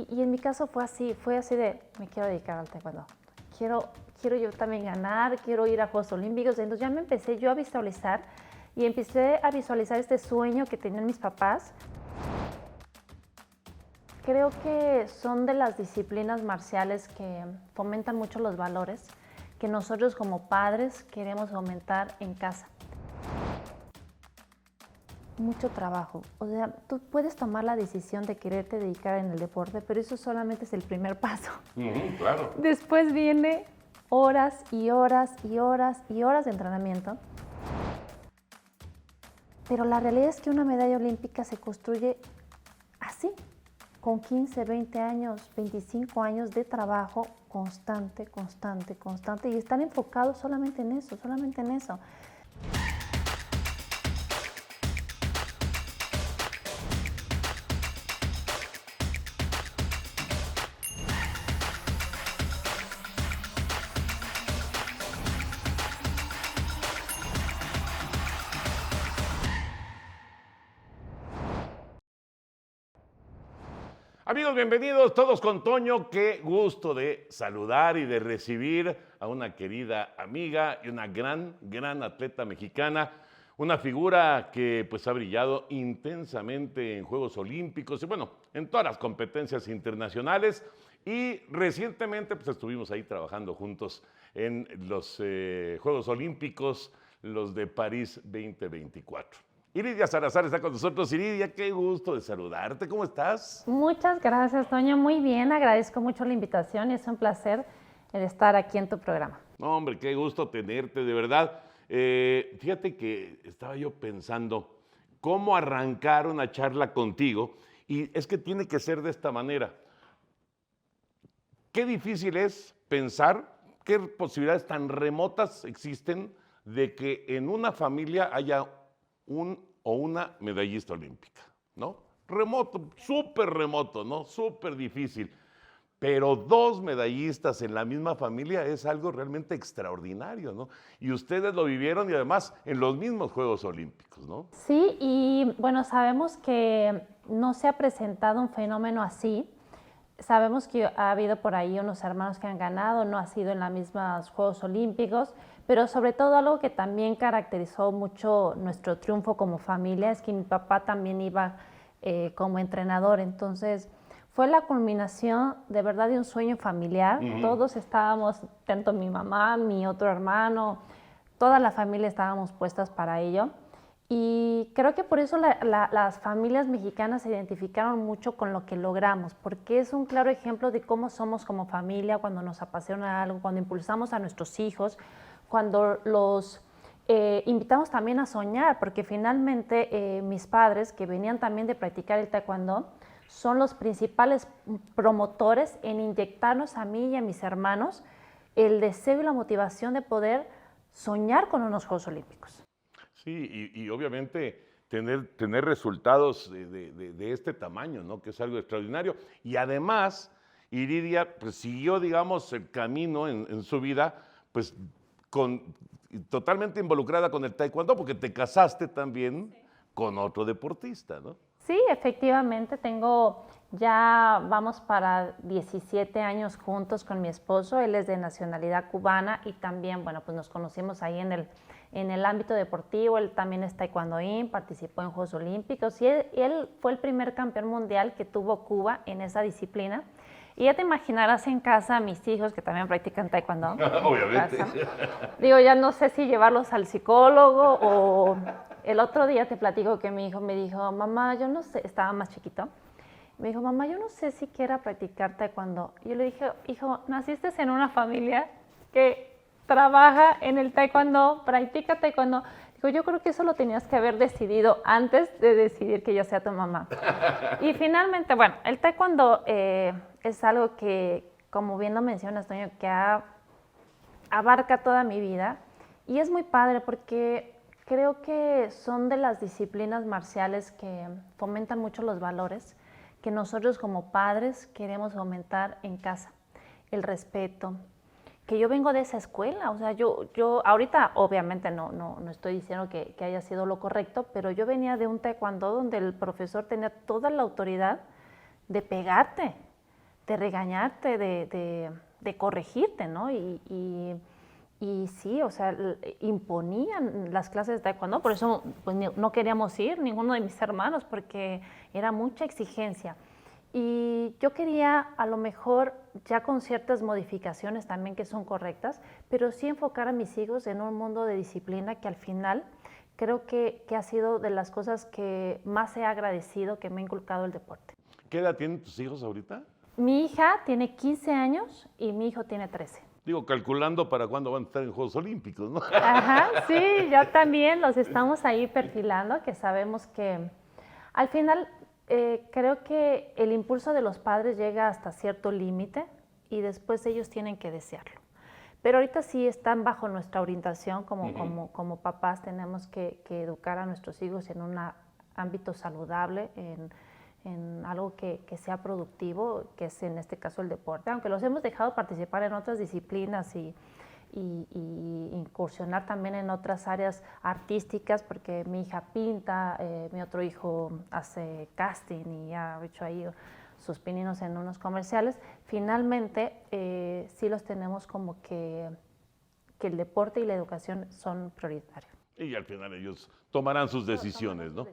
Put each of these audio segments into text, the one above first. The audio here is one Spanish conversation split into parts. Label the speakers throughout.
Speaker 1: Y en mi caso fue así de, me quiero dedicar al taekwondo. Quiero yo también ganar, quiero ir a Juegos Olímpicos. Entonces ya me empecé yo a visualizar y empecé a visualizar este sueño que tenían mis papás. Creo que son de las disciplinas marciales que fomentan mucho los valores que nosotros como padres queremos aumentar en casa. Mucho trabajo. O sea, tú puedes tomar la decisión de quererte dedicar en el deporte, pero eso solamente es el primer paso.
Speaker 2: Claro.
Speaker 1: Después viene horas y horas y horas y horas de entrenamiento. Pero la realidad es que una medalla olímpica se construye así, con 15, 20 años, 25 años de trabajo constante, constante, constante, y están enfocados solamente en eso, solamente en eso.
Speaker 2: Amigos, bienvenidos todos con Toño. Qué gusto de saludar y de recibir a una querida amiga y una gran atleta mexicana. Una figura que pues ha brillado intensamente en Juegos Olímpicos y bueno, en todas las competencias internacionales. Y recientemente pues estuvimos ahí trabajando juntos en los Juegos Olímpicos, los de París 2024. Iridia Salazar está con nosotros. Iridia, qué gusto de saludarte. ¿Cómo estás?
Speaker 1: Muchas gracias, Toño. Muy bien, agradezco mucho la invitación y es un placer el estar aquí en tu programa.
Speaker 2: No, hombre, qué gusto tenerte, de verdad. Fíjate que estaba yo pensando cómo arrancar una charla contigo y es que tiene que ser de esta manera. Qué difícil es pensar qué posibilidades tan remotas existen de que en una familia haya un o una medallista olímpica, ¿no? Remoto, súper remoto, ¿no? Súper difícil. Pero dos medallistas en la misma familia es algo realmente extraordinario, ¿no? Y ustedes lo vivieron y además en los mismos Juegos Olímpicos, ¿no?
Speaker 1: Sí, y bueno, sabemos que no se ha presentado un fenómeno así. Sabemos que ha habido por ahí unos hermanos que han ganado, no ha sido en los mismos Juegos Olímpicos, pero sobre todo algo que también caracterizó mucho nuestro triunfo como familia es que mi papá también iba como entrenador, entonces fue la culminación de verdad de un sueño familiar. Todos estábamos, tanto mi mamá, mi otro hermano, toda la familia estábamos puestas para ello. Y creo que por eso las familias mexicanas se identificaron mucho con lo que logramos, porque es un claro ejemplo de cómo somos como familia cuando nos apasiona algo, cuando impulsamos a nuestros hijos, cuando los invitamos también a soñar, porque finalmente mis padres, que venían también de practicar el taekwondo, son los principales promotores en inyectarnos a mí y a mis hermanos el deseo y la motivación de poder soñar con unos Juegos Olímpicos.
Speaker 2: Sí, y obviamente tener resultados de este tamaño, ¿no? Que es algo extraordinario. Y además, Iridia pues, siguió, digamos, el camino en su vida, pues totalmente involucrada con el taekwondo, porque te casaste también con otro deportista, ¿no?
Speaker 1: Sí, efectivamente, vamos para 17 años juntos con mi esposo. Él es de nacionalidad cubana y también, bueno, pues nos conocimos ahí en el ámbito deportivo. Él también es taekwondoín, participó en Juegos Olímpicos y él fue el primer campeón mundial que tuvo Cuba en esa disciplina. Y ya te imaginarás en casa a mis hijos que también practican taekwondo.
Speaker 2: Obviamente.
Speaker 1: Digo, ya no sé si llevarlos al psicólogo o... El otro día te platico que mi hijo me dijo, mamá, yo no sé, estaba más chiquito, me dijo, mamá, yo no sé si quiera practicar taekwondo. Y yo le dije, hijo, naciste en una familia que trabaja en el taekwondo, practica taekwondo. Digo, yo creo que eso lo tenías que haber decidido antes de decidir que yo sea tu mamá. Y finalmente, bueno, el taekwondo es algo que, como bien lo mencionas, Toño, que abarca toda mi vida. Y es muy padre porque creo que son de las disciplinas marciales que fomentan mucho los valores que nosotros como padres queremos aumentar en casa. El respeto, que yo vengo de esa escuela, o sea, yo ahorita obviamente no estoy diciendo que haya sido lo correcto, pero yo venía de un taekwondo donde el profesor tenía toda la autoridad de pegarte. de regañarte, de corregirte, ¿no? Y sí, o sea, imponían las clases de taekwondo, por eso pues, no queríamos ir, ninguno de mis hermanos, porque era mucha exigencia. Y yo quería, a lo mejor, ya con ciertas modificaciones también que son correctas, pero sí enfocar a mis hijos en un mundo de disciplina que al final creo que ha sido de las cosas que más he agradecido que me ha inculcado el deporte.
Speaker 2: ¿Qué edad tienen tus hijos ahorita?
Speaker 1: Mi hija tiene 15 años y mi hijo tiene 13.
Speaker 2: Digo, calculando para cuándo van a estar en Juegos Olímpicos, ¿no?
Speaker 1: Ajá, sí, yo también los estamos ahí perfilando, que sabemos que al final creo que el impulso de los padres llega hasta cierto límite y después ellos tienen que desearlo. Pero ahorita sí están bajo nuestra orientación como papás, tenemos que educar a nuestros hijos en un ámbito saludable, en algo que sea productivo, que es en este caso el deporte, aunque los hemos dejado participar en otras disciplinas y incursionar también en otras áreas artísticas, porque mi hija pinta, mi otro hijo hace casting y ha hecho ahí sus pininos en unos comerciales. Finalmente, sí los tenemos como que el deporte y la educación son prioritarios.
Speaker 2: Y al final ellos tomarán sus decisiones, ¿no?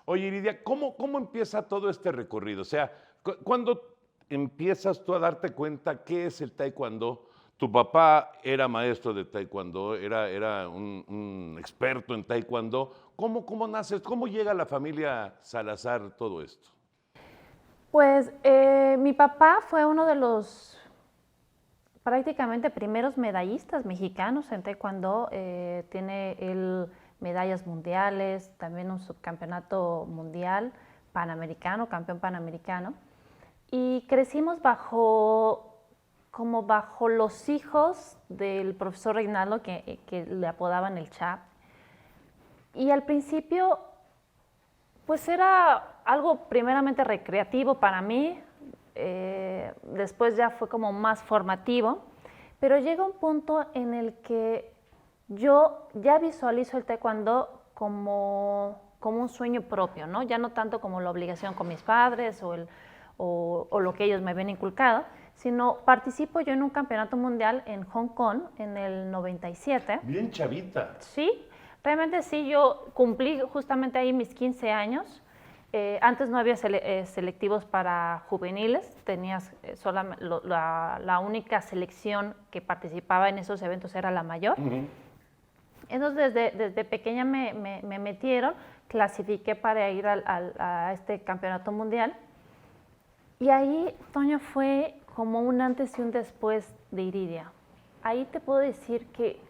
Speaker 2: Oye, Iridia, ¿cómo empieza todo este recorrido? O sea, ¿cuándo empiezas tú a darte cuenta qué es el taekwondo? Tu papá era maestro de taekwondo, era un experto en taekwondo. ¿Cómo naces? ¿Cómo llega a la familia Salazar todo esto?
Speaker 1: Pues mi papá fue uno de los prácticamente primeros medallistas mexicanos en taekwondo. Tiene él medallas mundiales, también un subcampeonato mundial, panamericano, campeón panamericano. Y crecimos bajo los hijos del profesor Reinaldo, que le apodaban el Chap. Y al principio, pues era algo primeramente recreativo para mí, después ya fue como más formativo, pero llega un punto en el que yo ya visualizo el taekwondo como un sueño propio, ¿no? Ya no tanto como la obligación con mis padres o lo que ellos me habían inculcado, sino participo yo en un campeonato mundial en Hong Kong en el 97.
Speaker 2: Bien chavita.
Speaker 1: Sí, realmente sí, yo cumplí justamente ahí mis 15 años. Antes no había selectivos para juveniles, tenías la única selección que participaba en esos eventos era la mayor. Entonces desde pequeña me metieron, clasifiqué para ir a este campeonato mundial. Y ahí, Toño, fue como un antes y un después de Iridia. Ahí te puedo decir que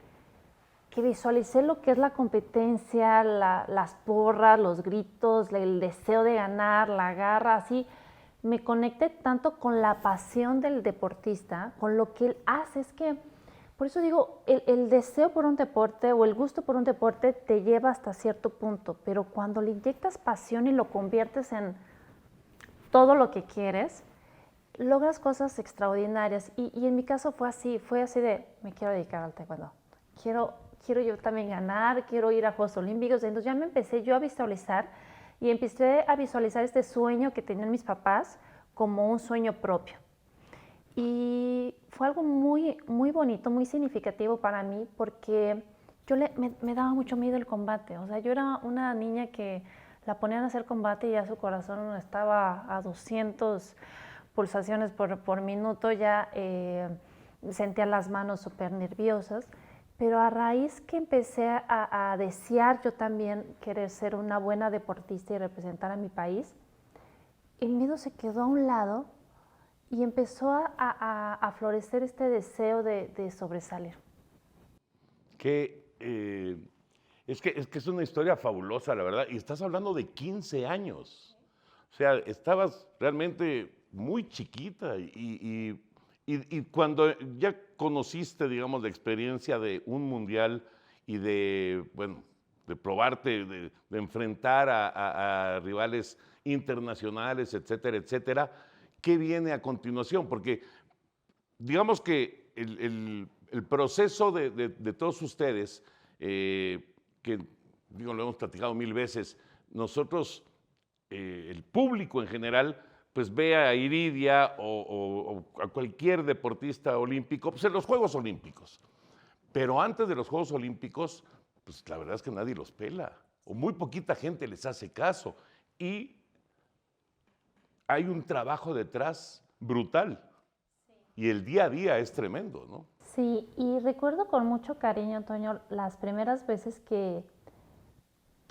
Speaker 1: visualicé lo que es la competencia, las porras, los gritos, el deseo de ganar, la garra, así. Me conecté tanto con la pasión del deportista, con lo que él hace. Es que, por eso digo, el deseo por un deporte o el gusto por un deporte te lleva hasta cierto punto, pero cuando le inyectas pasión y lo conviertes en todo lo que quieres, logras cosas extraordinarias. Y en mi caso fue así de, me quiero dedicar al taekwondo. Quiero yo también ganar, quiero ir a Juegos Olímpicos. Entonces ya me empecé yo a visualizar y empecé a visualizar este sueño que tenían mis papás como un sueño propio. Y fue algo muy, muy bonito, muy significativo para mí porque me daba mucho miedo el combate. O sea, yo era una niña que la ponían a hacer combate y ya su corazón estaba a 200 pulsaciones por minuto, ya sentía las manos súper nerviosas. Pero a raíz que empecé a desear yo también querer ser una buena deportista y representar a mi país, el miedo se quedó a un lado y empezó a florecer este deseo de sobresalir.
Speaker 2: Es que es una historia fabulosa, la verdad. Y estás hablando de 15 años. O sea, estabas realmente muy chiquita y cuando ya conociste, digamos, la experiencia de un mundial y de probarte, de enfrentar a rivales internacionales, etcétera, etcétera, ¿qué viene a continuación? Porque digamos que el proceso de todos ustedes, que digo, lo hemos platicado 1000 veces, nosotros, el público en general, pues ve a Iridia o a cualquier deportista olímpico, pues en los Juegos Olímpicos. Pero antes de los Juegos Olímpicos, pues la verdad es que nadie los pela, o muy poquita gente les hace caso. Y hay un trabajo detrás brutal. Y el día a día es tremendo, ¿no?
Speaker 1: Sí, y recuerdo con mucho cariño, Antonio, las primeras veces que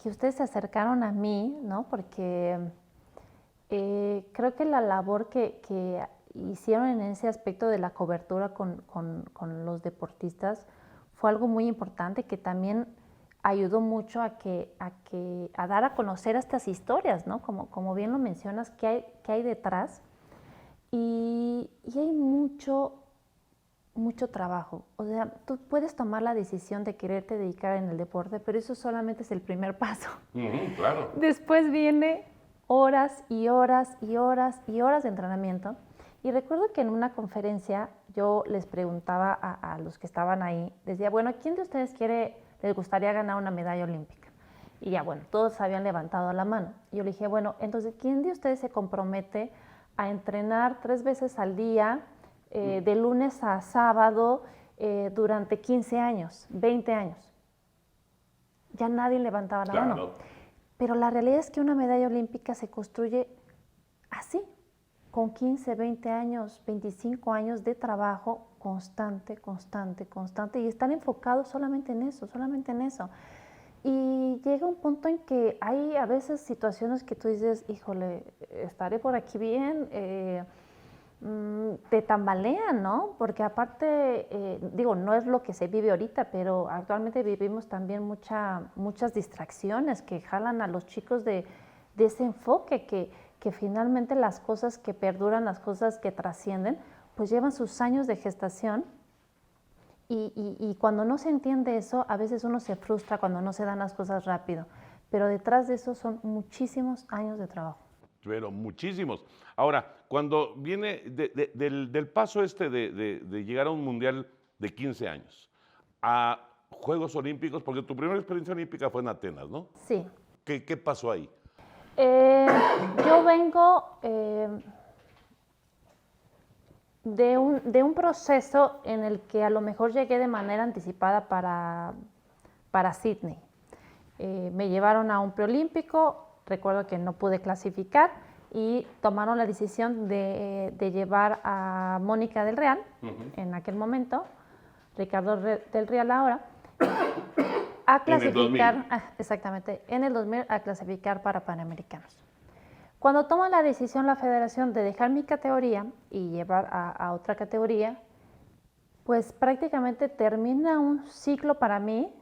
Speaker 1: ustedes se acercaron a mí, ¿no? Porque creo que la labor que hicieron en ese aspecto de la cobertura con los deportistas fue algo muy importante que también ayudó mucho a dar a conocer estas historias, ¿no? Como bien lo mencionas, qué hay detrás. Y hay mucho trabajo. O sea, tú puedes tomar la decisión de quererte dedicar en el deporte, pero eso solamente es el primer paso.
Speaker 2: Claro.
Speaker 1: Después viene horas y horas y horas y horas de entrenamiento. Y recuerdo que en una conferencia yo les preguntaba a los que estaban ahí, decía, bueno, ¿quién de ustedes les gustaría ganar una medalla olímpica? Y ya, bueno, todos habían levantado la mano. Y yo le dije, bueno, entonces, ¿quién de ustedes se compromete a entrenar 3 veces al día, de lunes a sábado, durante 15 años, 20 años? Ya nadie levantaba la mano. Pero la realidad es que una medalla olímpica se construye así, con 15, 20 años, 25 años de trabajo constante, constante, constante, y están enfocados solamente en eso, solamente en eso. Y llega un punto en que hay a veces situaciones que tú dices, híjole, estaré por aquí bien, te tambalean, ¿no? Porque aparte, digo, no es lo que se vive ahorita, pero actualmente vivimos también muchas distracciones que jalan a los chicos de ese enfoque, que finalmente las cosas que perduran, las cosas que trascienden, pues llevan sus años de gestación. Y cuando no se entiende eso, a veces uno se frustra cuando no se dan las cosas rápido, pero detrás de eso son muchísimos años de trabajo.
Speaker 2: Pero muchísimos. Ahora, cuando viene del paso de llegar a un mundial de 15 años a Juegos Olímpicos, porque tu primera experiencia olímpica fue en Atenas, ¿no?
Speaker 1: Sí.
Speaker 2: ¿Qué pasó ahí?
Speaker 1: Yo vengo de un proceso en el que a lo mejor llegué de manera anticipada para Sydney. Me llevaron a un preolímpico, recuerdo que no pude clasificar y tomaron la decisión de llevar a Mónica del Real, en aquel momento, Ricardo del Real ahora, a clasificar,
Speaker 2: en el 2000.
Speaker 1: Exactamente, en el 2000 a clasificar para Panamericanos. Cuando toma la decisión la federación de dejar mi categoría y llevar a otra categoría, pues prácticamente termina un ciclo para mí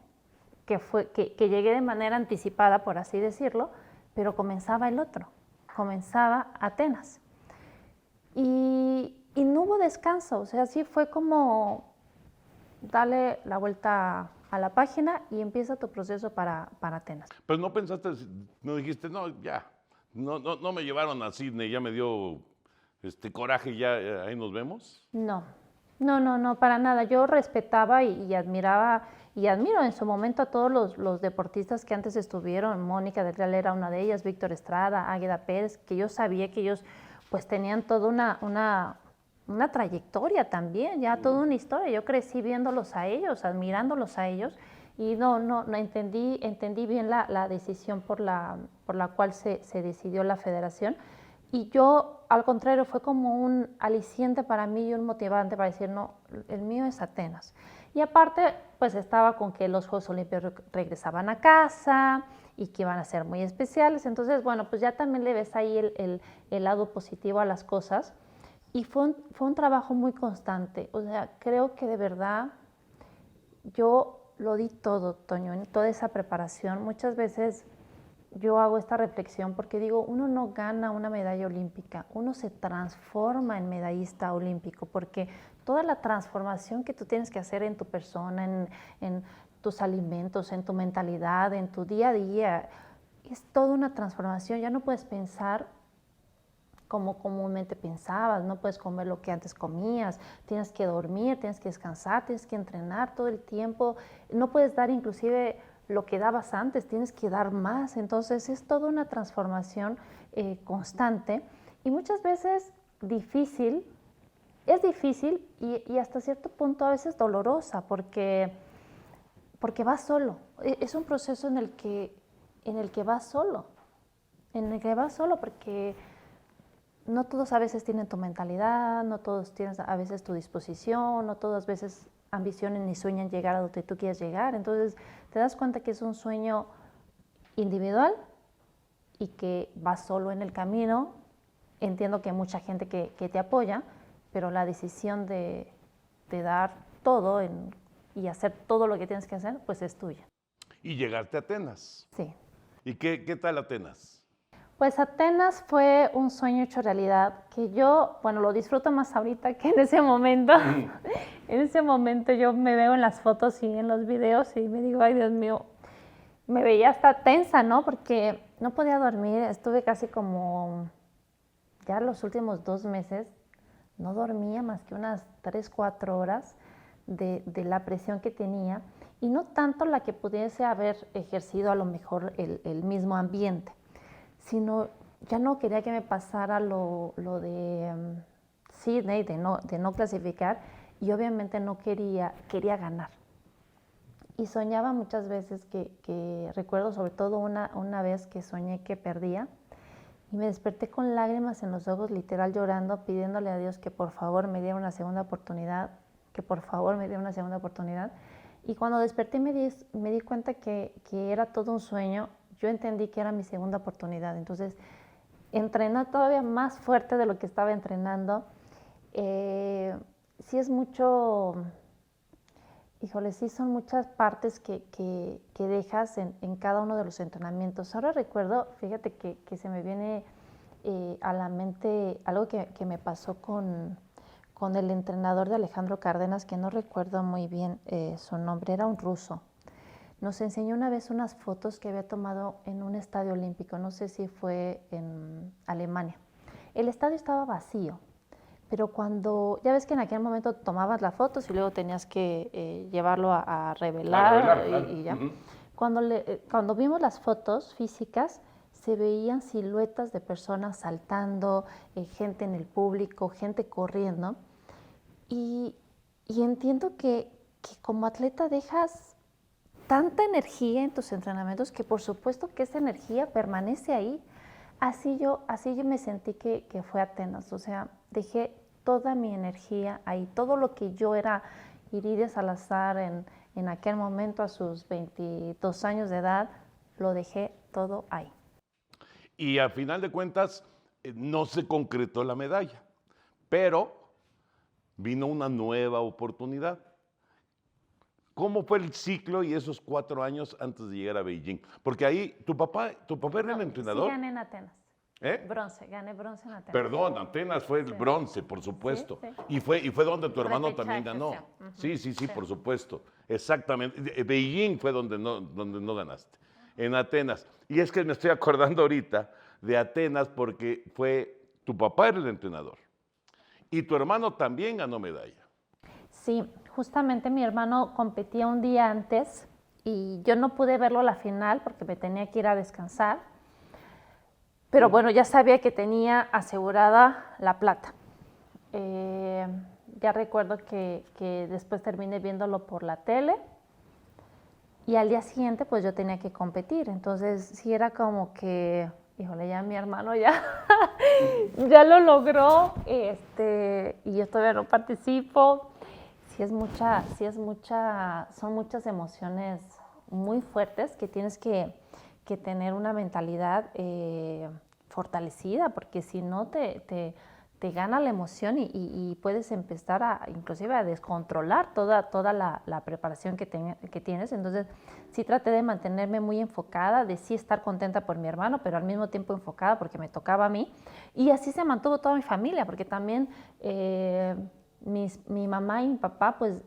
Speaker 1: que llegué de manera anticipada, por así decirlo, pero comenzaba el otro, comenzaba Atenas. Y no hubo descanso, o sea, sí fue como darle la vuelta a la página y empieza tu proceso para Atenas.
Speaker 2: Pues no pensaste, no dijiste, no, ya, no me llevaron a Sydney, ya me dio coraje, ya ahí nos vemos.
Speaker 1: No, para nada. Yo respetaba y admiraba y admiro en su momento a todos los deportistas que antes estuvieron. Mónica del Real era una de ellas, Víctor Estrada, Águeda Pérez, que yo sabía que ellos pues tenían toda una trayectoria también, ya toda una historia. Yo crecí viéndolos a ellos, admirándolos a ellos y no entendí bien la decisión por la cual se decidió la federación. Y yo, al contrario, fue como un aliciente para mí y un motivante para decir, no, el mío es Atenas. Y aparte, pues estaba con que los Juegos Olímpicos regresaban a casa y que iban a ser muy especiales. Entonces, bueno, pues ya también le ves ahí el lado positivo a las cosas. Y fue un trabajo muy constante. O sea, creo que de verdad yo lo di todo, Toño, en toda esa preparación. Muchas veces yo hago esta reflexión porque digo, uno no gana una medalla olímpica, uno se transforma en medallista olímpico, porque toda la transformación que tú tienes que hacer en tu persona, en tus alimentos, en tu mentalidad, en tu día a día, es toda una transformación. Ya no puedes pensar como comúnmente pensabas, no puedes comer lo que antes comías, tienes que dormir, tienes que descansar, tienes que entrenar todo el tiempo, no puedes dar inclusive lo que dabas antes, tienes que dar más. Entonces es toda una transformación constante Y muchas veces difícil, es difícil y hasta cierto punto a veces dolorosa porque vas solo. Es un proceso en el que vas solo, porque no todos a veces tienen tu mentalidad, no todos tienen a veces tu disposición, no todos a veces ambicionan ni sueñan llegar a donde tú quieres llegar. Entonces te das cuenta que es un sueño individual y que vas solo en el camino. Entiendo que hay mucha gente que te apoya, pero la decisión de dar todo y hacer todo lo que tienes que hacer, pues es tuya.
Speaker 2: Y llegaste a Atenas.
Speaker 1: Sí.
Speaker 2: ¿Y qué tal Atenas?
Speaker 1: Pues Atenas fue un sueño hecho realidad que yo, bueno, lo disfruto más ahorita que en ese momento. En ese momento yo me veo en las fotos y en los videos y me digo, ay Dios mío, me veía hasta tensa, ¿no? Porque no podía dormir, estuve casi como, ya los últimos 2 meses, no dormía más que unas 3, 4 horas de la presión que tenía y no tanto la que pudiese haber ejercido a lo mejor el mismo ambiente, sino ya no quería que me pasara lo de Sydney, de no clasificar, y obviamente no quería ganar. Y soñaba muchas veces que recuerdo sobre todo una vez que soñé que perdía, y me desperté con lágrimas en los ojos, literal llorando, pidiéndole a Dios que por favor me diera una segunda oportunidad, que por favor me diera una segunda oportunidad. Y cuando desperté me di cuenta que era todo un sueño. Yo entendí que era mi segunda oportunidad. Entonces, entrené todavía más fuerte de lo que estaba entrenando. Sí es mucho, híjole, sí son muchas partes que dejas en cada uno de los entrenamientos. Ahora recuerdo, fíjate que se me viene a la mente algo que me pasó con el entrenador de Alejandro Cárdenas, que no recuerdo muy bien su nombre, era un ruso. Nos enseñó una vez unas fotos que había tomado en un estadio olímpico, no sé si fue en Alemania. El estadio estaba vacío, pero cuando, ya ves que en aquel momento tomabas las fotos y luego tenías que llevarlo a revelar,
Speaker 2: claro.
Speaker 1: y ya. Cuando vimos las fotos físicas, se veían siluetas de personas saltando, gente en el público, gente corriendo. Y entiendo que como atleta dejas tanta energía en tus entrenamientos que por supuesto que esa energía permanece ahí. Así yo me sentí que fue Atenas, o sea, dejé toda mi energía ahí, todo lo que yo era Iridia Salazar en aquel momento a sus 22 años de edad, lo dejé todo ahí.
Speaker 2: Y a final de cuentas, no se concretó la medalla, pero vino una nueva oportunidad. ¿Cómo fue el ciclo y esos 4 años antes de llegar a Beijing? Porque ahí, ¿tu papá era el entrenador?
Speaker 1: Sí, gané en Atenas. Bronce, gané bronce en Atenas.
Speaker 2: Perdón, Atenas fue el bronce, por supuesto.
Speaker 1: Sí.
Speaker 2: Y fue donde tu hermano también ganó.
Speaker 1: Sí.
Speaker 2: Sí, por supuesto. Exactamente. Beijing fue donde no ganaste. En Atenas. Y es que me estoy acordando ahorita de Atenas porque tu papá era el entrenador. Y tu hermano también ganó medalla.
Speaker 1: Sí, justamente mi hermano competía un día antes y yo no pude verlo a la final porque me tenía que ir a descansar. Pero bueno, ya sabía que tenía asegurada la plata. Ya recuerdo que después terminé viéndolo por la tele y al día siguiente pues yo tenía que competir. Entonces sí era como que, híjole, ya mi hermano ya lo logró y yo todavía no participo. Son muchas emociones muy fuertes que tienes que tener una mentalidad fortalecida, porque si no te gana la emoción y puedes empezar inclusive a descontrolar toda la preparación que tienes. Entonces sí traté de mantenerme muy enfocada, de sí estar contenta por mi hermano, pero al mismo tiempo enfocada porque me tocaba a mí. Y así se mantuvo toda mi familia, porque también mi mamá y mi papá, pues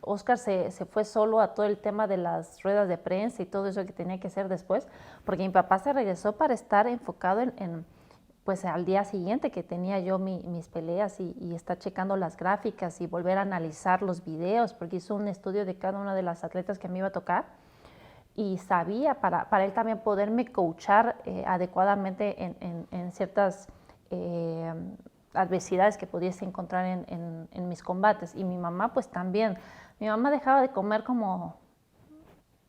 Speaker 1: Oscar se fue solo a todo el tema de las ruedas de prensa y todo eso que tenía que hacer después, porque mi papá se regresó para estar enfocado pues al día siguiente que tenía yo mis peleas y estar checando las gráficas y volver a analizar los videos, porque hizo un estudio de cada una de las atletas que me iba a tocar y sabía para él también poderme coachar adecuadamente en ciertas adversidades que pudiese encontrar en mis combates. Y mi mamá pues también. Mi mamá dejaba de comer como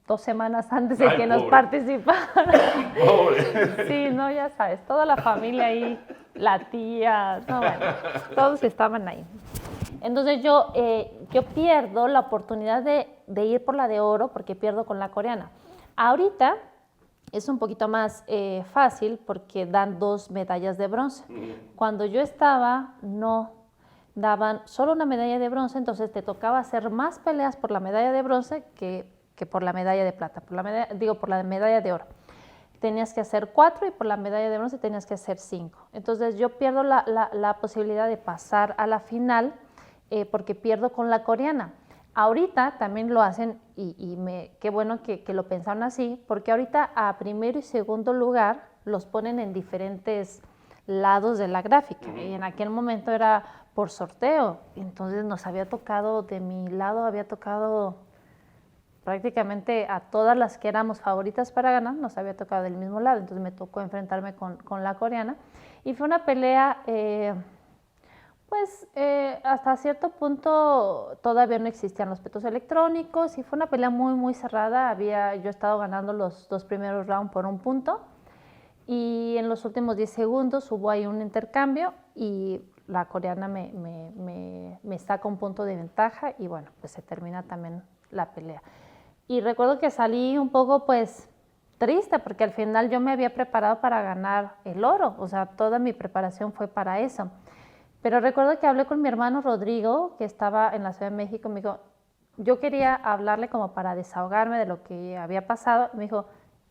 Speaker 1: 2 semanas antes de que nos participaran. Sí, no, ya sabes, toda la familia ahí, la tía, no, bueno, todos estaban ahí. Entonces yo pierdo la oportunidad de ir por la de oro porque pierdo con la coreana. Ahorita es un poquito más fácil porque dan 2 medallas de bronce. Cuando yo estaba, no daban solo una medalla de bronce, entonces te tocaba hacer más peleas por la medalla de bronce que por la medalla de plata, por la medalla de oro. Tenías que hacer 4 y por la medalla de bronce tenías que hacer 5. Entonces yo pierdo la posibilidad de pasar a la final porque pierdo con la coreana. Ahorita también lo hacen y qué bueno que lo pensaron así, porque ahorita a primero y segundo lugar los ponen en diferentes lados de la gráfica. Y en aquel momento era por sorteo. Entonces nos había tocado, de mi lado había tocado prácticamente a todas las que éramos favoritas para ganar, nos había tocado del mismo lado. Entonces me tocó enfrentarme con la coreana. Y fue una pelea... hasta cierto punto todavía no existían los petos electrónicos y fue una pelea muy, muy cerrada. Yo estado ganando los 2 primeros rounds por 1 punto y en los últimos 10 segundos hubo ahí un intercambio y la coreana me saca 1 punto de ventaja y bueno, pues se termina también la pelea. Y recuerdo que salí un poco pues triste porque al final yo me había preparado para ganar el oro, o sea, toda mi preparación fue para eso. Pero recuerdo que hablé con mi hermano Rodrigo, que estaba en la Ciudad de México, me dijo, yo quería hablarle como para desahogarme de lo que había pasado. Me dijo,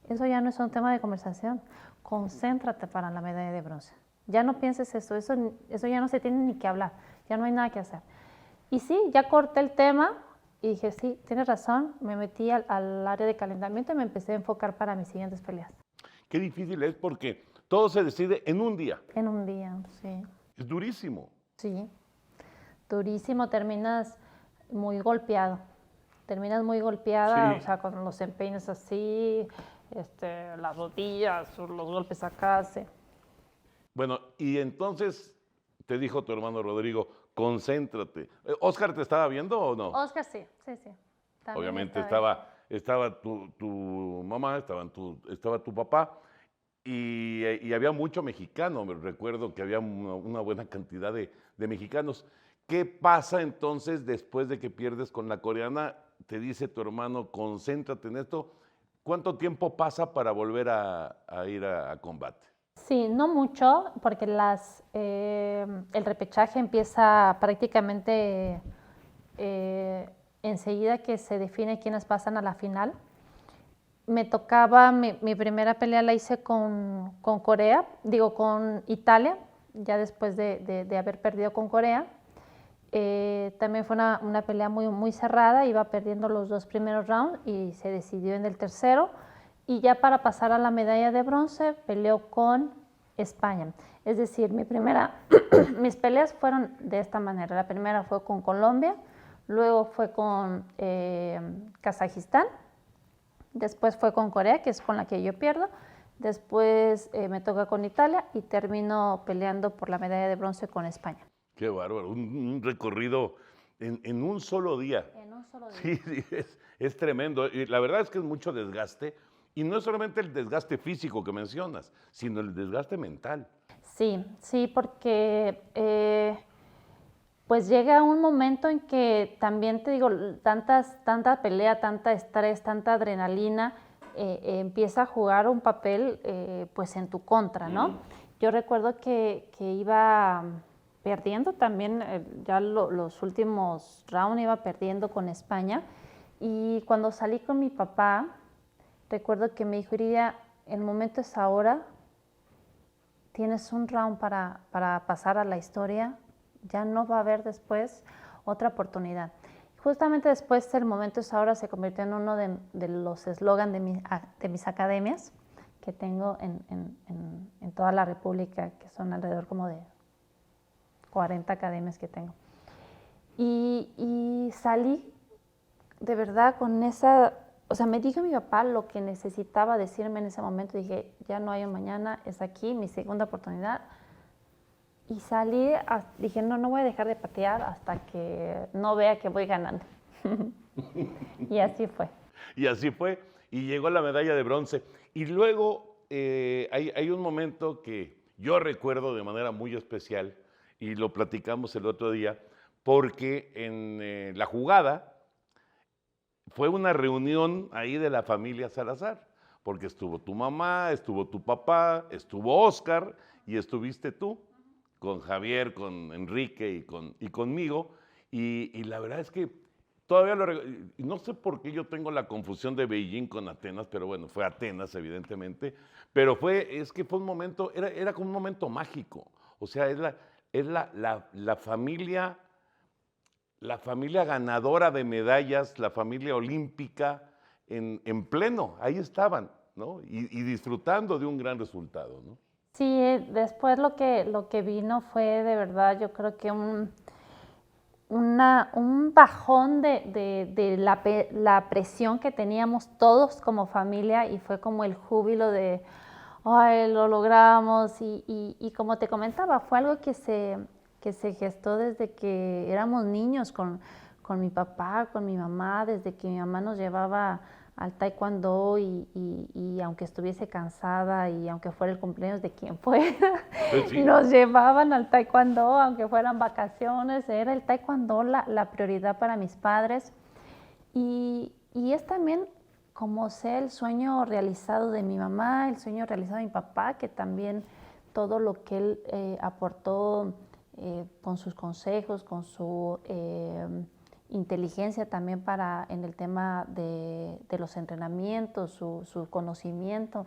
Speaker 1: eso ya no es un tema de conversación, concéntrate para la medalla de bronce. Ya no pienses eso ya no se tiene ni que hablar, ya no hay nada que hacer. Y sí, ya corté el tema y dije, sí, tienes razón, me metí al área de calentamiento y me empecé a enfocar para mis siguientes peleas.
Speaker 2: Qué difícil es porque todo se decide en un día.
Speaker 1: En un día, sí.
Speaker 2: Es durísimo.
Speaker 1: Sí, durísimo, terminas muy golpeado. Terminas muy golpeada,
Speaker 2: Sí.
Speaker 1: o sea, con los empeines así, las rodillas, los golpes acá. Sí.
Speaker 2: Bueno, y entonces te dijo tu hermano Rodrigo, concéntrate. ¿Oscar te estaba viendo o no?
Speaker 1: Oscar, sí. También
Speaker 2: Obviamente
Speaker 1: estaba
Speaker 2: estaba tu mamá, estaba tu papá y había mucho mexicano. Me recuerdo que había una buena cantidad de mexicanos. ¿Qué pasa entonces después de que pierdes con la coreana? Te dice tu hermano, concéntrate en esto. ¿Cuánto tiempo pasa para volver a ir a combate?
Speaker 1: Sí, no mucho, porque el repechaje empieza prácticamente enseguida que se define quiénes pasan a la final. Me tocaba, mi primera pelea la hice con Italia, ya después de haber perdido con Corea. También fue una pelea muy, muy cerrada, iba perdiendo los 2 primeros rounds y se decidió en el tercero. Y ya para pasar a la medalla de bronce, peleó con España. Es decir, mis peleas fueron de esta manera. La primera fue con Colombia, luego fue con Kazajistán, después fue con Corea, que es con la que yo pierdo, después me toca con Italia y termino peleando por la medalla de bronce con España.
Speaker 2: Qué bárbaro, un recorrido en un solo día.
Speaker 1: En un solo día.
Speaker 2: Sí, es tremendo. Y la verdad es que es mucho desgaste. Y no es solamente el desgaste físico que mencionas, sino el desgaste mental.
Speaker 1: Sí, porque pues llega un momento en que también te digo, tanta pelea, tanta estrés, tanta adrenalina, empieza a jugar un papel pues en tu contra, ¿no? Yo recuerdo que iba perdiendo también, ya los últimos rounds iba perdiendo con España y cuando salí con mi papá, recuerdo que me dijo, Iridia, el momento es ahora, tienes un round para pasar a la historia, ya no va a haber después otra oportunidad. Justamente después el momento es ahora se convirtió en uno de los eslogans de mis academias que tengo en toda la República, que son alrededor como de 40 academias que tengo. Y salí de verdad con esa... O sea, me dijo mi papá lo que necesitaba decirme en ese momento. Dije, ya no hay un mañana, es aquí, mi segunda oportunidad. y salí, dije, no voy a dejar de patear hasta que no vea que voy ganando. Y así fue.
Speaker 2: Y así fue, y llegó la medalla de bronce. Y luego hay un momento que yo recuerdo de manera muy especial, y lo platicamos el otro día, porque en la jugada fue una reunión ahí de la familia Salazar, porque estuvo tu mamá, estuvo tu papá, estuvo Oscar y estuviste tú con Javier, con Enrique y conmigo. Y la verdad es que todavía no sé por qué yo tengo la confusión de Beijing con Atenas, pero bueno, fue Atenas evidentemente, pero es que fue un momento, era como un momento mágico. O sea, es la familia ganadora de medallas, la familia olímpica en pleno, ahí estaban, ¿no? Y disfrutando de un gran resultado, ¿no?
Speaker 1: Sí, después lo que vino fue de verdad, yo creo que un bajón de la presión que teníamos todos como familia, y fue como el júbilo de, ay, lo logramos, y como te comentaba, fue algo que se gestó desde que éramos niños con mi papá, con mi mamá, desde que mi mamá nos llevaba al taekwondo y aunque estuviese cansada y aunque fuera el cumpleaños de quien fuera,
Speaker 2: Sí.
Speaker 1: nos llevaban al taekwondo, aunque fueran vacaciones, era el taekwondo la prioridad para mis padres. Y es también como sé el sueño realizado de mi mamá, el sueño realizado de mi papá, que también todo lo que él aportó con sus consejos, con su inteligencia también en el tema de los entrenamientos, su conocimiento,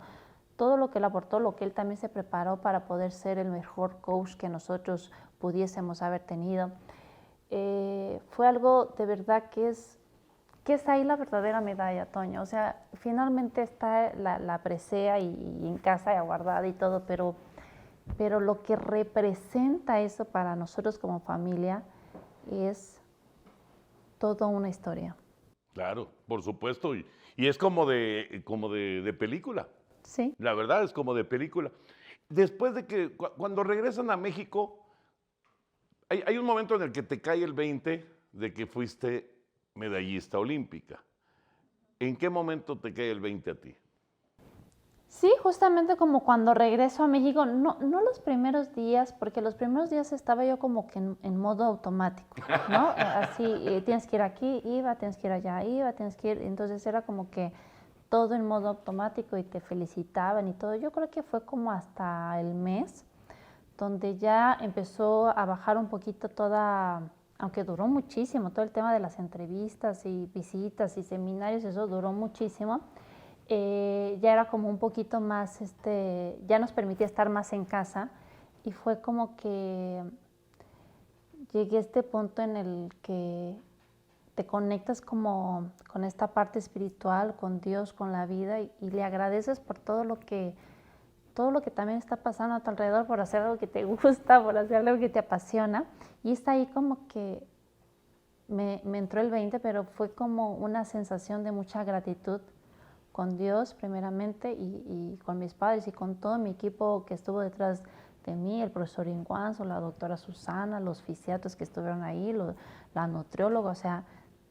Speaker 1: todo lo que él aportó, lo que él también se preparó para poder ser el mejor coach que nosotros pudiésemos haber tenido. Fue algo de verdad que es ahí la verdadera medalla, Toño. O sea, finalmente está la presea y en casa ya guardada y todo, pero lo que representa eso para nosotros como familia es toda una historia.
Speaker 2: Claro, por supuesto, y es como de película.
Speaker 1: Sí.
Speaker 2: La verdad es como de película. Después de que, cuando regresan a México, hay un momento en el que te cae el 20 de que fuiste medallista olímpica. ¿En qué momento te cae el 20 a ti?
Speaker 1: Sí, justamente como cuando regreso a México, no los primeros días, porque los primeros días estaba yo como que en modo automático, ¿no? Así, tienes que ir aquí, iba, tienes que ir allá, iba, tienes que ir, entonces era como que todo en modo automático y te felicitaban y todo. Yo creo que fue como hasta el mes, donde ya empezó a bajar un poquito aunque duró muchísimo, todo el tema de las entrevistas y visitas y seminarios, eso duró muchísimo. Ya era como un poquito más, ya nos permitía estar más en casa, y fue como que llegué a este punto en el que te conectas como con esta parte espiritual, con Dios, con la vida, y le agradeces por todo lo que también está pasando a tu alrededor, por hacer algo que te gusta, por hacer algo que te apasiona. Y está ahí como que me entró el 20, pero fue como una sensación de mucha gratitud con Dios primeramente y con mis padres y con todo mi equipo que estuvo detrás de mí, el profesor Inguanzo, la doctora Susana, los fisiatras que estuvieron ahí, la nutrióloga, o sea,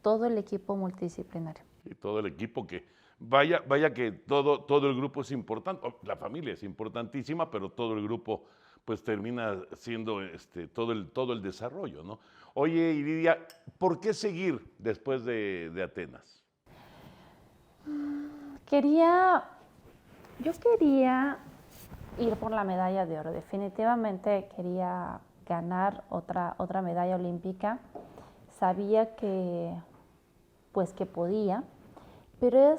Speaker 1: todo el equipo multidisciplinario.
Speaker 2: Y todo el equipo que, vaya que todo el grupo es importante, la familia es importantísima, pero todo el grupo pues termina siendo todo el desarrollo, ¿no? Oye, Iridia, ¿por qué seguir después de Atenas?
Speaker 1: Yo quería ir por la medalla de oro, definitivamente quería ganar otra medalla olímpica, sabía pues que podía, pero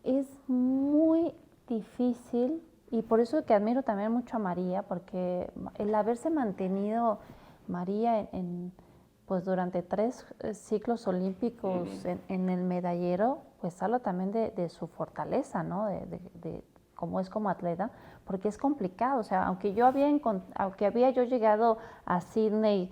Speaker 1: es muy difícil, y por eso que admiro también mucho a María, porque el haberse mantenido María pues durante 3 ciclos olímpicos en el medallero, pues habla también de su fortaleza, ¿no? De cómo es como atleta, porque es complicado. O sea, aunque había yo llegado a Sydney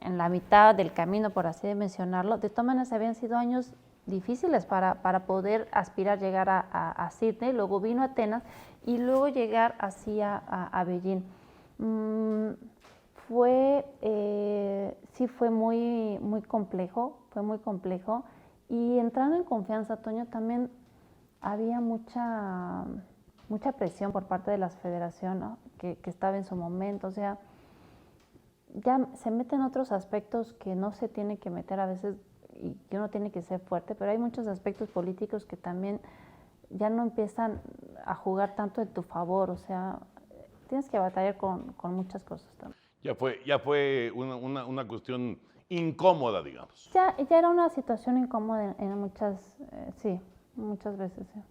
Speaker 1: en la mitad del camino, por así mencionarlo, de todas maneras habían sido años difíciles para poder aspirar llegar a Sydney, luego vino Atenas y luego llegar así a Beijing. Sí fue muy, muy complejo, y entrando en confianza, Toño, también había mucha presión por parte de la federación, ¿no? que estaba en su momento, o sea, ya se meten otros aspectos que no se tiene que meter a veces y que uno tiene que ser fuerte, pero hay muchos aspectos políticos que también ya no empiezan a jugar tanto en tu favor, o sea, tienes que batallar con muchas cosas también.
Speaker 2: Ya fue una cuestión incómoda, digamos.
Speaker 1: Ya era una situación incómoda en sí, muchas veces. Sí.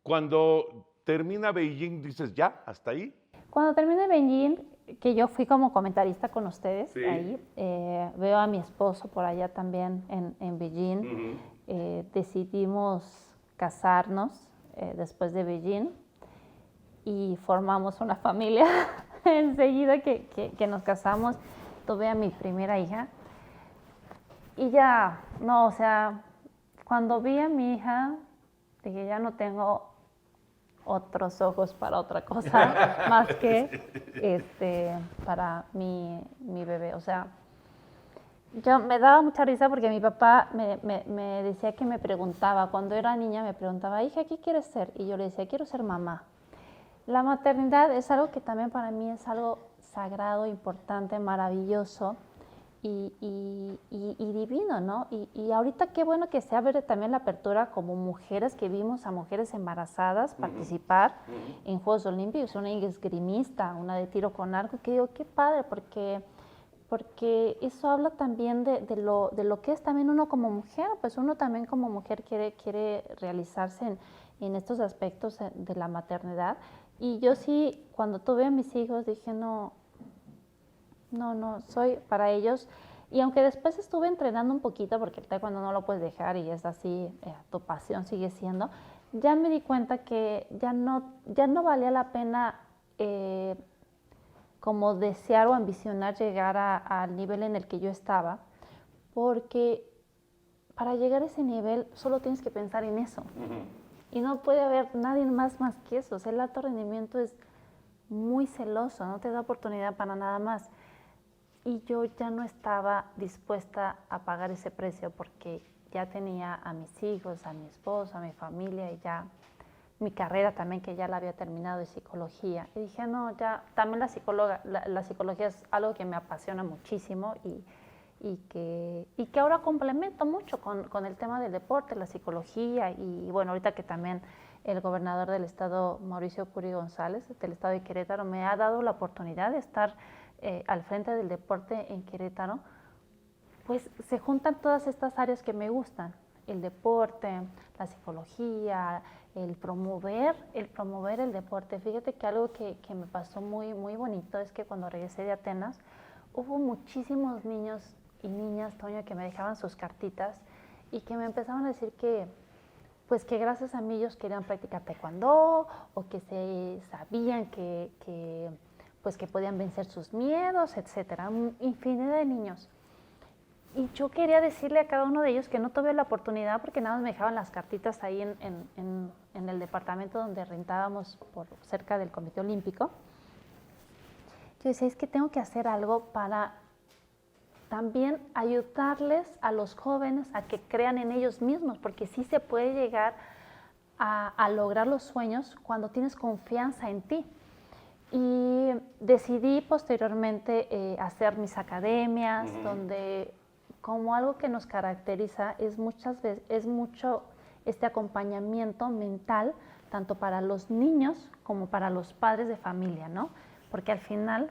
Speaker 2: Cuando termina Beijing, dices, ya, hasta ahí.
Speaker 1: Cuando terminé Beijing, que yo fui como comentarista con ustedes
Speaker 2: Sí.
Speaker 1: ahí, veo a mi esposo por allá también en Beijing. Decidimos casarnos después de Beijing y formamos una familia. Enseguida que nos casamos, tuve a mi primera hija. Y ya, no, o sea, cuando vi a mi hija, dije, ya no tengo otros ojos para otra cosa más que para mi bebé. O sea, yo me daba mucha risa porque mi papá me decía que me preguntaba, cuando era niña me preguntaba, hija, ¿qué quieres ser? Y yo le decía, quiero ser mamá. La maternidad es algo que también para mí es algo sagrado, importante, maravilloso y divino, ¿no? Y ahorita qué bueno que se abre también la apertura como mujeres que vimos a mujeres embarazadas participar en Juegos Olímpicos, una esgrimista, una de tiro con arco, que digo, qué padre, porque eso habla también de lo que es también uno como mujer, pues uno también como mujer quiere realizarse en estos aspectos de la maternidad. Y yo sí, cuando tuve a mis hijos, dije, no, soy para ellos. Y aunque después estuve entrenando un poquito, porque el taekwondo no lo puedes dejar y es así, tu pasión sigue siendo, ya me di cuenta que ya no valía la pena como desear o ambicionar llegar al nivel en el que yo estaba, porque para llegar a ese nivel solo tienes que pensar en eso. Y no puede haber nadie más que eso. O sea, el alto rendimiento es muy celoso, no te da oportunidad para nada más. Y yo ya no estaba dispuesta a pagar ese precio porque ya tenía a mis hijos, a mi esposo, a mi familia y ya mi carrera también, que ya la había terminado de psicología. Y dije, no, ya, también la psicología es algo que me apasiona muchísimo y que ahora complemento mucho con el tema del deporte, la psicología y bueno, ahorita que también el gobernador del estado, Mauricio Curi González, del estado de Querétaro, me ha dado la oportunidad de estar al frente del deporte en Querétaro, pues se juntan todas estas áreas que me gustan, el deporte, la psicología, el promover el deporte. Fíjate que algo que me pasó muy, muy bonito es que cuando regresé de Atenas, hubo muchísimos niños y niñas, Toño, que me dejaban sus cartitas y que me empezaban a decir que gracias a mí ellos querían practicar taekwondo o que se sabían que podían vencer sus miedos, etcétera, infinidad de niños. Y yo quería decirle a cada uno de ellos que no tuve la oportunidad porque nada más me dejaban las cartitas ahí en el departamento donde rentábamos por cerca del Comité Olímpico. Yo decía, es que tengo que hacer algo para también ayudarles a los jóvenes a que crean en ellos mismos, porque sí se puede llegar a lograr los sueños cuando tienes confianza en ti. Y decidí posteriormente hacer mis academias, donde como algo que nos caracteriza es mucho este acompañamiento mental, tanto para los niños como para los padres de familia, ¿no? Porque al final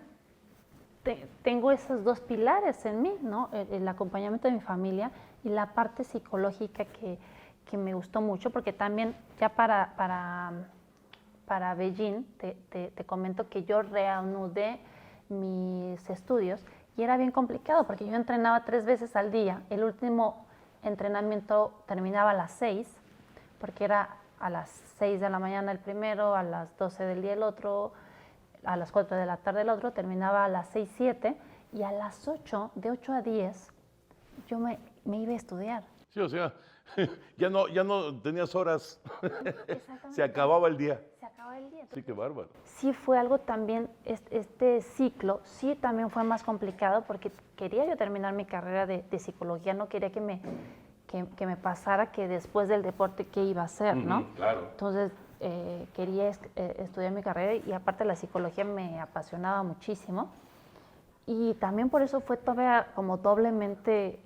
Speaker 1: tengo esos dos pilares en mí, ¿no? El acompañamiento de mi familia y la parte psicológica que me gustó mucho, porque también ya para Beijing, te comento que yo reanudé mis estudios y era bien complicado porque yo entrenaba 3 veces al día. El último entrenamiento terminaba a las 6, porque era a las 6 de la mañana el primero, a las 12 del día el otro, a las 4 de la tarde el otro, terminaba a las 6, 7 y a las 8, de 8 a 10, yo me iba a estudiar.
Speaker 2: Sí, o sea, ya no tenías horas,
Speaker 1: Exactamente.
Speaker 2: se acababa el día.
Speaker 1: Se acaba el día.
Speaker 2: Sí, qué bárbaro.
Speaker 1: Sí fue algo también, este ciclo, sí también fue más complicado porque quería yo terminar mi carrera de psicología, no quería que me pasara que después del deporte, ¿qué iba a hacer, no?
Speaker 2: Claro.
Speaker 1: Entonces, quería estudiar mi carrera y aparte la psicología me apasionaba muchísimo. Y también por eso fue todavía como doblemente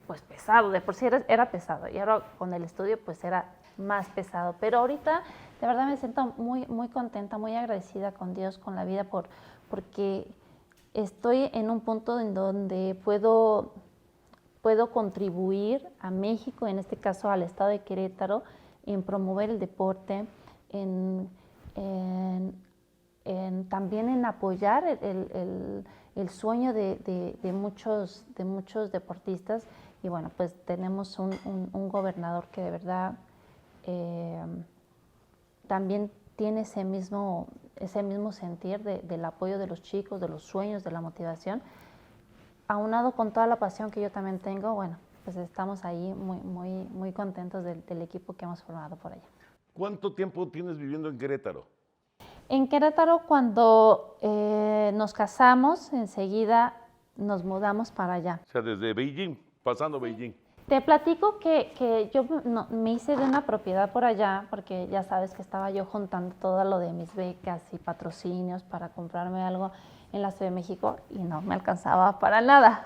Speaker 1: pues pesado, de por sí era pesado y ahora con el estudio pues era más pesado. Pero ahorita de verdad me siento muy, muy contenta, muy agradecida con Dios, con la vida, porque estoy en un punto en donde puedo contribuir a México, en este caso al estado de Querétaro, en promover el deporte, también en apoyar el sueño de muchos deportistas. Y bueno, pues tenemos un gobernador que de verdad también tiene ese mismo sentir del apoyo de los chicos, de los sueños, de la motivación. Aunado con toda la pasión que yo también tengo, bueno, pues estamos ahí muy, muy, muy contentos del equipo que hemos formado por allá.
Speaker 2: ¿Cuánto tiempo tienes viviendo en Querétaro?
Speaker 1: En Querétaro, cuando nos casamos, enseguida nos mudamos para allá.
Speaker 2: O sea, desde Beijing, pasando Beijing.
Speaker 1: Te platico que yo me hice de una propiedad por allá, porque ya sabes que estaba yo juntando todo lo de mis becas y patrocinios para comprarme algo en la Ciudad de México y no me alcanzaba para nada.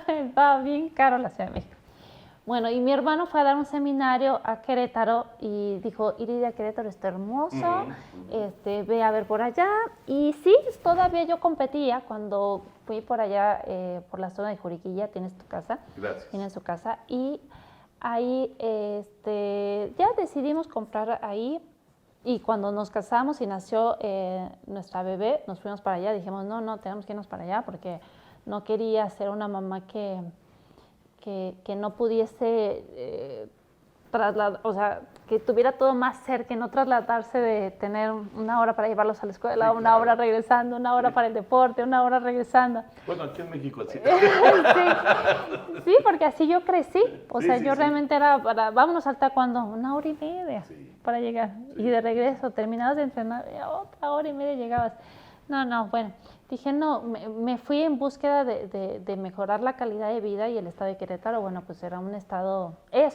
Speaker 1: Estaba bien caro la Ciudad de México. Bueno, y mi hermano fue a dar un seminario a Querétaro y dijo, Iridia, Querétaro está hermoso, ve a ver por allá. Y sí, todavía yo competía cuando fui por allá, por la zona de Juriquilla, tienes tu casa.
Speaker 2: Gracias.
Speaker 1: Tienes su casa. Y ahí ya decidimos comprar ahí. Y cuando nos casamos y nació nuestra bebé, nos fuimos para allá. Dijimos, no, tenemos que irnos para allá porque no quería ser una mamá que no pudiese trasladar, o sea, que tuviera todo más cerca, no trasladarse de tener una hora para llevarlos a la escuela,
Speaker 2: Sí,
Speaker 1: una
Speaker 2: claro.
Speaker 1: hora regresando, una hora para el deporte, una hora regresando.
Speaker 2: Bueno, aquí en México así.
Speaker 1: Sí, porque así yo crecí. O
Speaker 2: Sí,
Speaker 1: sea,
Speaker 2: sí,
Speaker 1: yo
Speaker 2: sí.
Speaker 1: realmente era vámonos al taekwondo, una hora y media para llegar.
Speaker 2: Sí.
Speaker 1: Y de regreso, terminabas de entrenar, y otra hora y media llegabas. No, bueno, dije no, me fui en búsqueda de mejorar la calidad de vida y el estado de Querétaro, bueno, pues es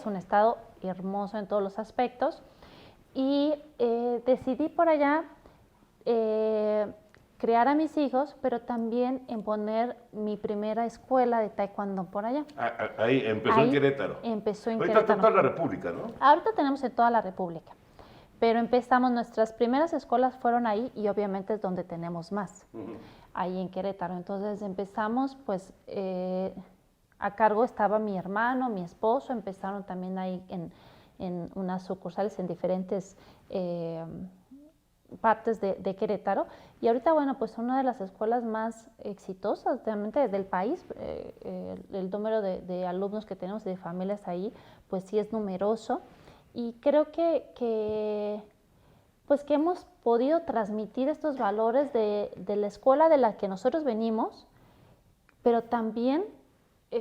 Speaker 1: un estado hermoso en todos los aspectos. Y decidí por allá crear a mis hijos, pero también en poner mi primera escuela de taekwondo por allá.
Speaker 2: Ahí empezó en Querétaro.
Speaker 1: Empezó en
Speaker 2: Ahorita está
Speaker 1: Querétaro.
Speaker 2: toda la República, ¿no?
Speaker 1: Ahorita tenemos en toda la República, pero empezamos, nuestras primeras escuelas fueron ahí y obviamente es donde tenemos más, ahí en Querétaro. Entonces empezamos, pues a cargo estaba mi hermano, mi esposo, empezaron también ahí en unas sucursales en diferentes partes de Querétaro. Y ahorita, bueno, pues una de las escuelas más exitosas realmente del país, el número de alumnos que tenemos, de familias ahí, pues sí es numeroso. Y creo que hemos podido transmitir estos valores de la escuela de la que nosotros venimos, pero también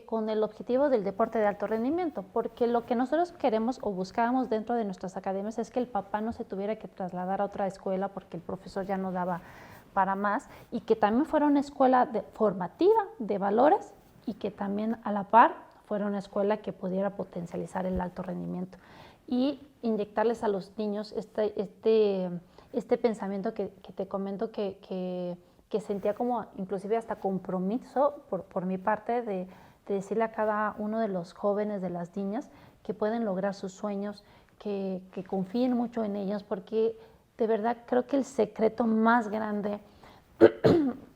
Speaker 1: con el objetivo del deporte de alto rendimiento, porque lo que nosotros queremos o buscábamos dentro de nuestras academias es que el papá no se tuviera que trasladar a otra escuela porque el profesor ya no daba para más, y que también fuera una escuela formativa de valores y que también a la par fuera una escuela que pudiera potencializar el alto rendimiento y inyectarles a los niños este pensamiento que te comento que sentía como inclusive hasta compromiso por mi parte de decirle a cada uno de los jóvenes, de las niñas, que pueden lograr sus sueños, que confíen mucho en ellos, porque de verdad creo que el secreto más grande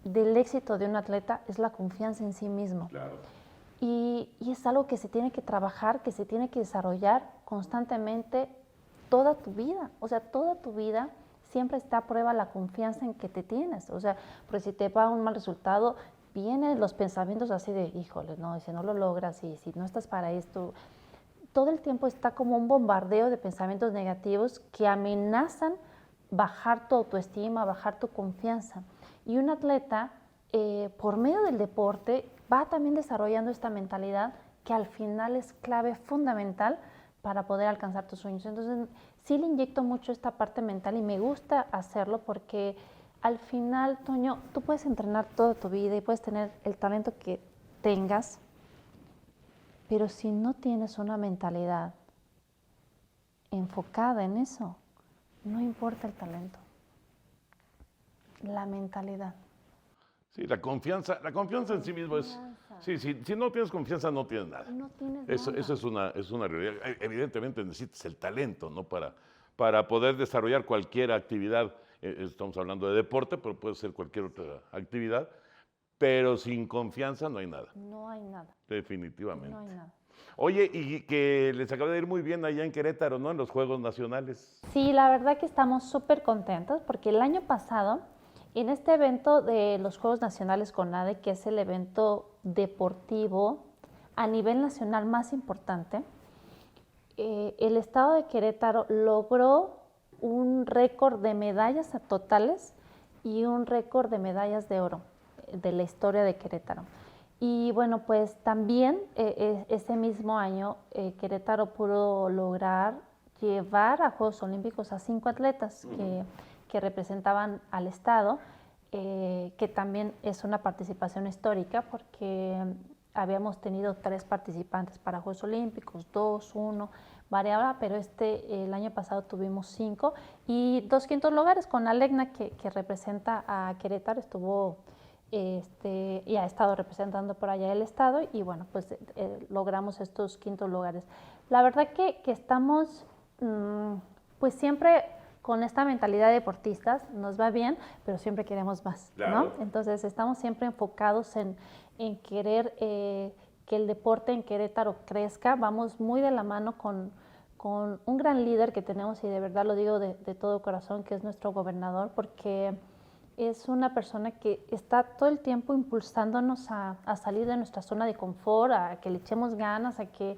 Speaker 1: del éxito de un atleta es la confianza en sí mismo.
Speaker 2: Claro.
Speaker 1: Y es algo que se tiene que trabajar, que se tiene que desarrollar constantemente toda tu vida. O sea, toda tu vida siempre está a prueba la confianza en que te tienes. O sea, porque si te va un mal resultado, vienen los pensamientos así de, híjole, no, y si no lo logras, y si no estás para esto, todo el tiempo está como un bombardeo de pensamientos negativos que amenazan bajar tu autoestima, bajar tu confianza. Y un atleta, por medio del deporte, va también desarrollando esta mentalidad que al final es clave fundamental para poder alcanzar tus sueños. Entonces, sí le inyecto mucho esta parte mental y me gusta hacerlo porque al final, Toño, tú puedes entrenar toda tu vida y puedes tener el talento que tengas, pero si no tienes una mentalidad enfocada en eso, no importa el talento, la mentalidad.
Speaker 2: Sí, la confianza en sí mismo es... Sí, si no tienes confianza, no tienes nada.
Speaker 1: No tienes
Speaker 2: Eso
Speaker 1: nada.
Speaker 2: es una realidad. Evidentemente necesitas el talento, ¿no? Para poder desarrollar cualquier actividad. Estamos hablando de deporte, pero puede ser cualquier otra actividad. Pero sin confianza no hay nada.
Speaker 1: No hay nada.
Speaker 2: Definitivamente.
Speaker 1: No hay nada.
Speaker 2: Oye, y que les acaba de ir muy bien allá en Querétaro, ¿no? En los Juegos Nacionales.
Speaker 1: Sí, la verdad que estamos súper contentos porque el año pasado, en este evento de los Juegos Nacionales CONADE, que es el evento deportivo a nivel nacional más importante, el estado de Querétaro logró un récord de medallas totales y un récord de medallas de oro de la historia de Querétaro. Y bueno, pues también ese mismo año Querétaro pudo lograr llevar a Juegos Olímpicos a 5 atletas que representaban al estado, que también es una participación histórica porque habíamos tenido 3 participantes para Juegos Olímpicos, 2, 1, variaba, pero el año pasado tuvimos 5 y 2 quintos lugares con Alegna que representa a Querétaro, estuvo y ha estado representando por allá el estado y bueno, pues logramos estos quintos lugares. La verdad que estamos pues siempre con esta mentalidad de deportistas, nos va bien, pero siempre queremos más,
Speaker 2: Claro.
Speaker 1: ¿no? Entonces estamos siempre enfocados en querer que el deporte en Querétaro crezca, vamos muy de la mano con un gran líder que tenemos y de verdad lo digo de todo corazón, que es nuestro gobernador, porque es una persona que está todo el tiempo impulsándonos a salir de nuestra zona de confort, a que le echemos ganas, a que,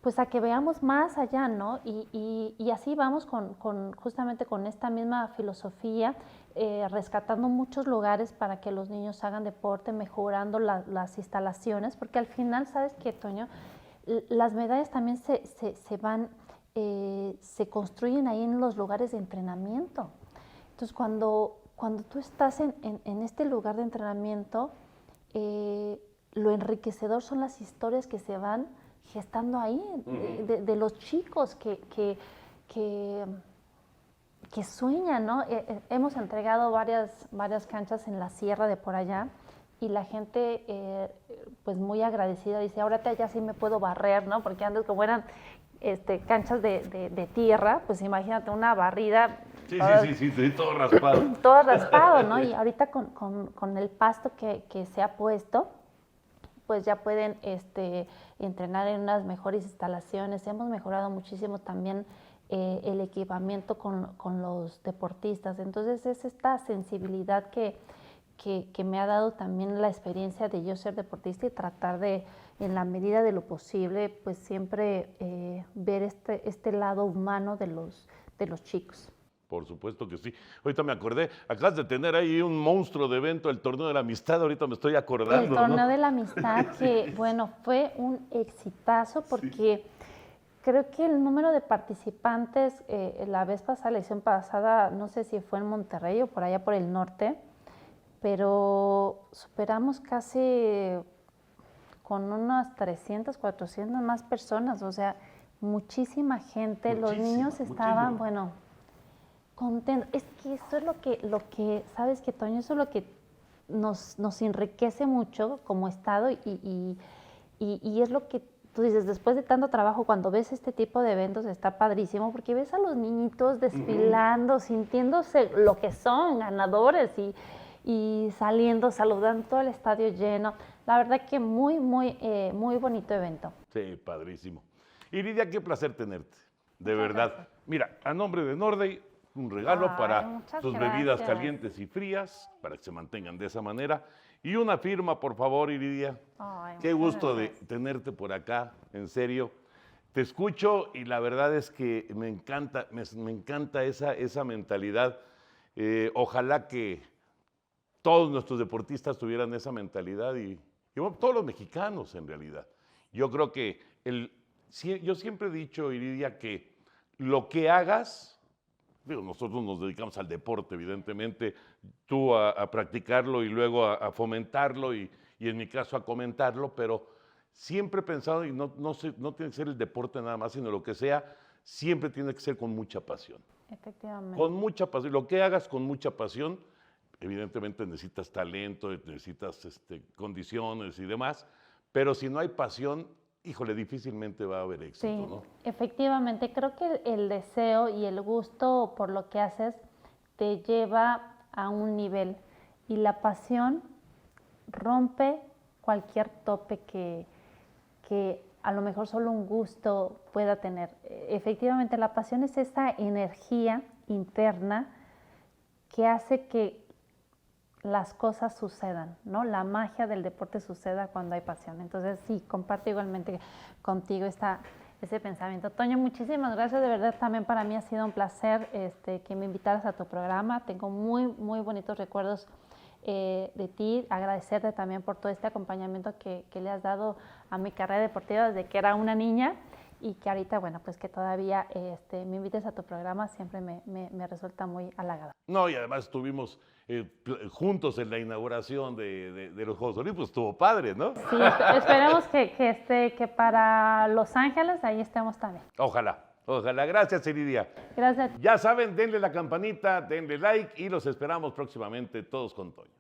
Speaker 1: pues a que veamos más allá, ¿no? Y así vamos justamente con esta misma filosofía, rescatando muchos lugares para que los niños hagan deporte, mejorando las instalaciones, porque al final, ¿sabes qué, Toño? Las medallas también se van, se construyen ahí en los lugares de entrenamiento. Entonces, cuando tú estás en este lugar de entrenamiento, lo enriquecedor son las historias que se van gestando ahí, de los chicos que sueñan, ¿no? Hemos entregado varias canchas en la sierra de por allá y la gente, pues muy agradecida, dice, ahora ya sí me puedo barrer, ¿no? Porque antes como eran canchas de tierra, pues imagínate una barrida.
Speaker 2: Sí, todo raspado.
Speaker 1: Todo raspado, ¿no? Y ahorita con el pasto que se ha puesto, pues ya pueden entrenar en unas mejores instalaciones. Hemos mejorado muchísimo también el equipamiento con los deportistas. Entonces es esta sensibilidad que me ha dado también la experiencia de yo ser deportista y tratar de, en la medida de lo posible, pues siempre ver este lado humano de los chicos.
Speaker 2: Por supuesto que sí. Ahorita me acordé, acabas de tener ahí un monstruo de evento, el Torneo de la Amistad, ahorita me estoy acordando.
Speaker 1: El Torneo
Speaker 2: ¿no?
Speaker 1: de la Amistad, que bueno, fue un exitazo porque creo que el número de participantes, la edición pasada, no sé si fue en Monterrey o por allá por el norte, pero superamos casi con unas 300, 400 más personas, o sea, muchísima gente, los niños estaban, bueno, contentos. Es que eso es lo que ¿sabes qué, Toño? Eso es lo que nos enriquece mucho como Estado y es lo que tú dices, después de tanto trabajo, cuando ves este tipo de eventos está padrísimo porque ves a los niñitos desfilando, sintiéndose lo que son, ganadores y saliendo, saludando todo el estadio lleno. La verdad que muy bonito evento.
Speaker 2: Sí, padrísimo. Iridia, qué placer tenerte, de verdad. Mira, a nombre de Norday, un regalo para tus bebidas calientes y frías, para que se mantengan de esa manera. Y una firma, por favor, Iridia.
Speaker 1: Ay,
Speaker 2: qué gusto de tenerte por acá, en serio. Te escucho y la verdad es que me encanta esa mentalidad. Ojalá que todos nuestros deportistas tuvieran esa mentalidad y Y bueno, todos los mexicanos en realidad. Yo creo que yo siempre he dicho, Iridia, que lo que hagas, digo, nosotros nos dedicamos al deporte, evidentemente, tú a practicarlo y luego a fomentarlo y en mi caso a comentarlo, pero siempre he pensado, y no tiene que ser el deporte nada más, sino lo que sea, siempre tiene que ser con mucha pasión.
Speaker 1: Efectivamente.
Speaker 2: Con mucha pasión. Lo que hagas con mucha pasión, evidentemente necesitas talento, necesitas condiciones y demás, pero si no hay pasión, híjole, difícilmente va a haber éxito,
Speaker 1: Sí,
Speaker 2: ¿no?
Speaker 1: efectivamente. Creo que el deseo y el gusto por lo que haces te lleva a un nivel y la pasión rompe cualquier tope que a lo mejor solo un gusto pueda tener. Efectivamente, la pasión es esa energía interna que hace que las cosas sucedan, ¿no? La magia del deporte suceda cuando hay pasión. Entonces, sí, comparto igualmente contigo ese pensamiento. Toño, muchísimas gracias. De verdad, también para mí ha sido un placer que me invitaras a tu programa. Tengo muy, muy bonitos recuerdos de ti. Agradecerte también por todo este acompañamiento que le has dado a mi carrera deportiva desde que era una niña y que ahorita, bueno, pues que todavía me invites a tu programa siempre me resulta muy halagada.
Speaker 2: No, y además estuvimos juntos en la inauguración de los Juegos Olímpicos, estuvo padre, ¿no?
Speaker 1: Sí, esperemos que para Los Ángeles ahí estemos también.
Speaker 2: Ojalá, ojalá. Gracias, Iridia.
Speaker 1: Gracias.
Speaker 2: Ya saben, denle la campanita, denle like y los esperamos próximamente todos con Toño.